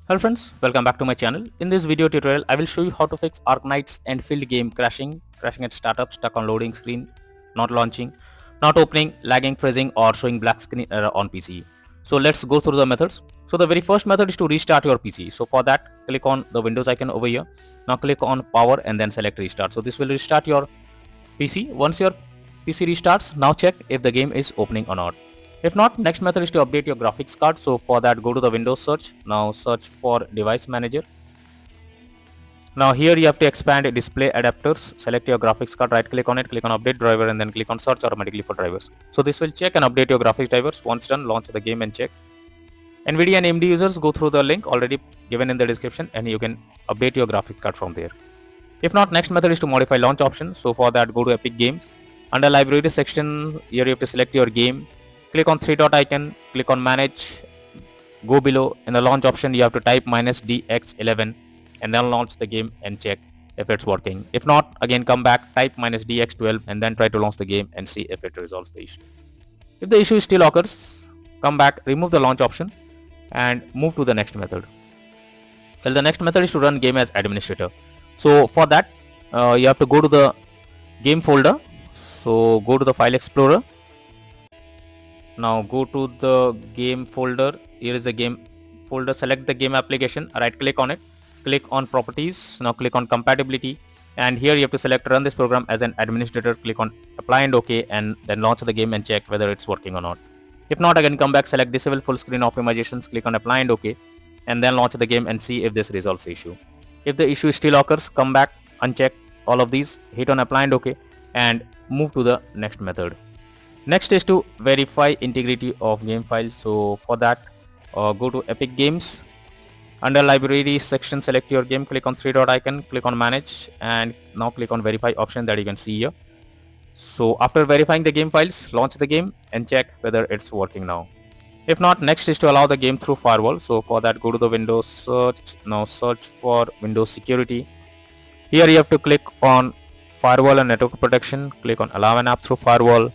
Hello friends, welcome back to my channel. In this video tutorial, I will show you how to fix Arknights Endfield game crashing at startup, stuck on loading screen, not launching, not opening, lagging, freezing or showing black screen error on PC. So let's go through the methods. So the very first method is to restart your PC. So for that, click on the Windows icon over here. Now click on power and then select restart. So this will restart your PC. Once your PC restarts, now check if the game is opening or not. If not, next method is to update your graphics card. So for that, go to the Windows search. Now search for device manager. Now here you have to expand display adapters. Select your graphics card, right click on it, click on update driver and then click on search automatically for drivers. So this will check and update your graphics drivers. Once done, launch the game and check. NVIDIA and AMD users, go through the link already given in the description and you can update your graphics card from there. If not, next method is to modify launch options. So for that, go to Epic Games. Under library section, here you have to select your game. Click on three dot icon, click on manage, go below. In the launch option, you have to type -DX11 and then launch the game and check if it's working. If not, again come back, type -DX12 and then try to launch the game and see if it resolves the issue. If the issue still occurs, come back, remove the launch option and move to the next method. Well, the next method is to run game as administrator. So for that, you have to go to the game folder. So go to the file explorer. Now go to the game folder. Here is the game folder. Select the game application. Right click on it. Click on properties. Now click on compatibility. And here you have to select run this program as an administrator. Click on apply and OK and then launch the game and check whether it's working or not. If not, again come back, select disable full screen optimizations. Click on apply and OK and then launch the game and see if this resolves the issue. If the issue still occurs, come back, uncheck all of these, hit on apply and OK and move to the next method. Next is to verify integrity of game files. So for that, go to Epic Games. Under library section, select your game, click on three dot icon, click on manage and now click on verify option that you can see here. So after verifying the game files, launch the game and check whether it's working now. If not, next is to allow the game through Firewall. So for that, go to the Windows search. Now search for Windows security. Here you have to click on Firewall and network protection. Click on allow an app through Firewall.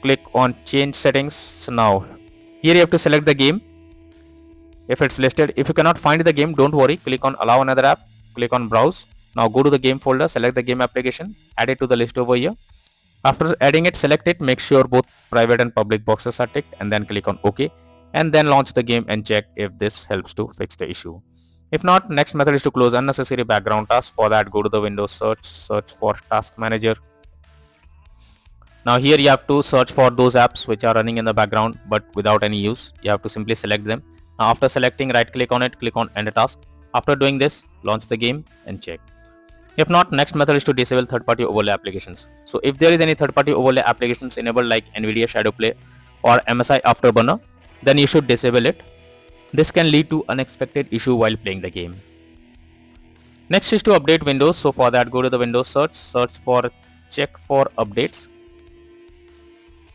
Click on change settings. Now here you have to select the game if it's listed. If you cannot find the game, don't worry. Click on allow another app. Click on browse. Now go to the game folder. Select the game application. Add it to the list over here. After adding it, select it. Make sure both private and public boxes are ticked and then click on OK. And then launch the game and check if this helps to fix the issue. If not, next method is to close unnecessary background tasks. For that, go to the Windows search for task manager. Now here you have to search for those apps which are running in the background but without any use. You have to simply select them. Now after selecting, right click on it, click on end task. After doing this, launch the game and check. If not, next method is to disable third-party overlay applications. So if there is any third-party overlay applications enabled like NVIDIA Shadowplay or MSI Afterburner, then you should disable it. This can lead to unexpected issue while playing the game. Next is to update Windows. So for that, go to the Windows search for check for updates.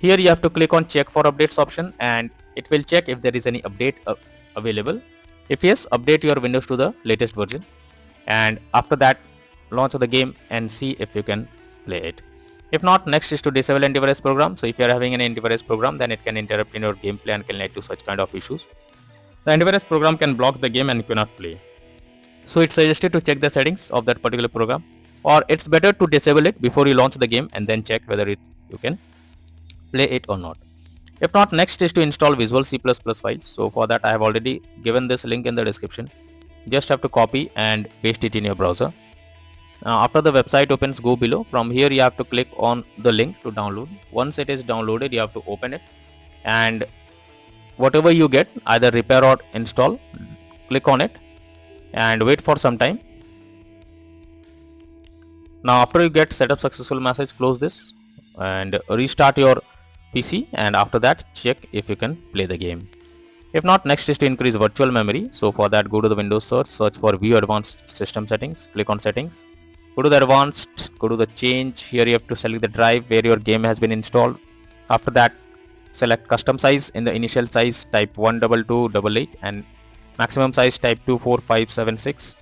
Here you have to click on check for updates option and it will check if there is any update available. If yes, update your Windows to the latest version. And after that, launch the game and see if you can play it. If not, next is to disable antivirus program. So if you are having an antivirus program, then it can interrupt in your gameplay and can lead to such kind of issues. The antivirus program can block the game and you cannot play. So it's suggested to check the settings of that particular program, or it's better to disable it before you launch the game and then check whether you can play it or not. If not, next is to install Visual C++ files. So for that, I have already given this link in the description. Just have to copy and paste it in your browser. Now after the website opens, go below. From here you have to click on the link to download. Once it is downloaded, you have to open it and whatever you get, either repair or install, click on it and wait for some time. Now after you get setup successful message, close this and restart your PC and after that check if you can play the game. If not, next is to increase virtual memory. So for that, go to the Windows search for view advanced system settings, click on settings, go to the advanced, go to the change. Here you have to select the drive where your game has been installed. After that, select custom size. In the initial size, type 12288 and maximum size type 24576.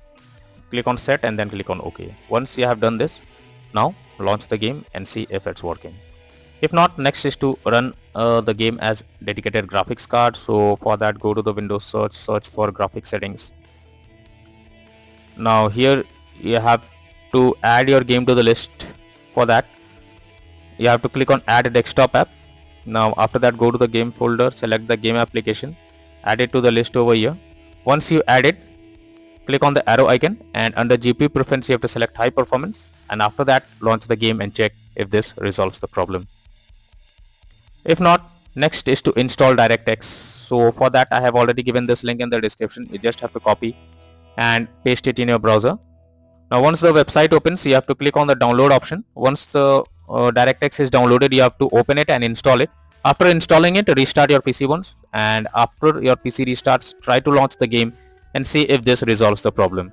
Click on set and then click on OK. Once you have done this, now launch the game and see if it's working. If not, next is to run the game as dedicated graphics card. So for that, go to the Windows search for graphics settings. Now here you have to add your game to the list. For that you have to click on add desktop app. Now after that, go to the game folder, select the game application, add it to the list over here. Once you add it, click on the arrow icon, and under GPU preference you have to select high performance, and after that launch the game and check if this resolves the problem. If not, next is to install DirectX. So for that I have already given this link in the description. You just have to copy and paste it in your browser. Now once the website opens, you have to click on the download option. Once the DirectX is downloaded, you have to open it and install it. After installing it, restart your PC once, and after your PC restarts, try to launch the game and see if this resolves the problem.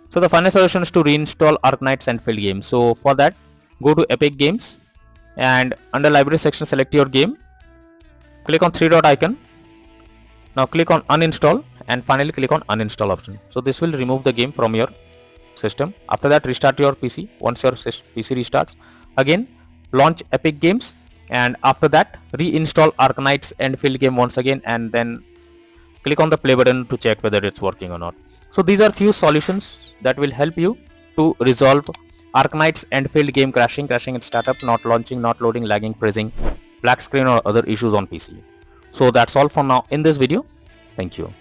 So the final solution is to reinstall Arknights and Endfield game. So for that, go to Epic Games, and under library section select your game, click on 3-dot icon. Now click on uninstall, and finally click on uninstall option. So this will remove the game from your system. After that, restart your PC. Once your PC restarts, again launch Epic Games, and after that reinstall Arknights and Endfield game once again, and then click on the play button to check whether it's working or not. So these are few solutions that will help you to resolve Arknights and Endfield game crashing at startup, not launching, not loading, lagging, freezing, black screen or other issues on PC. So that's all for now in this video. Thank you.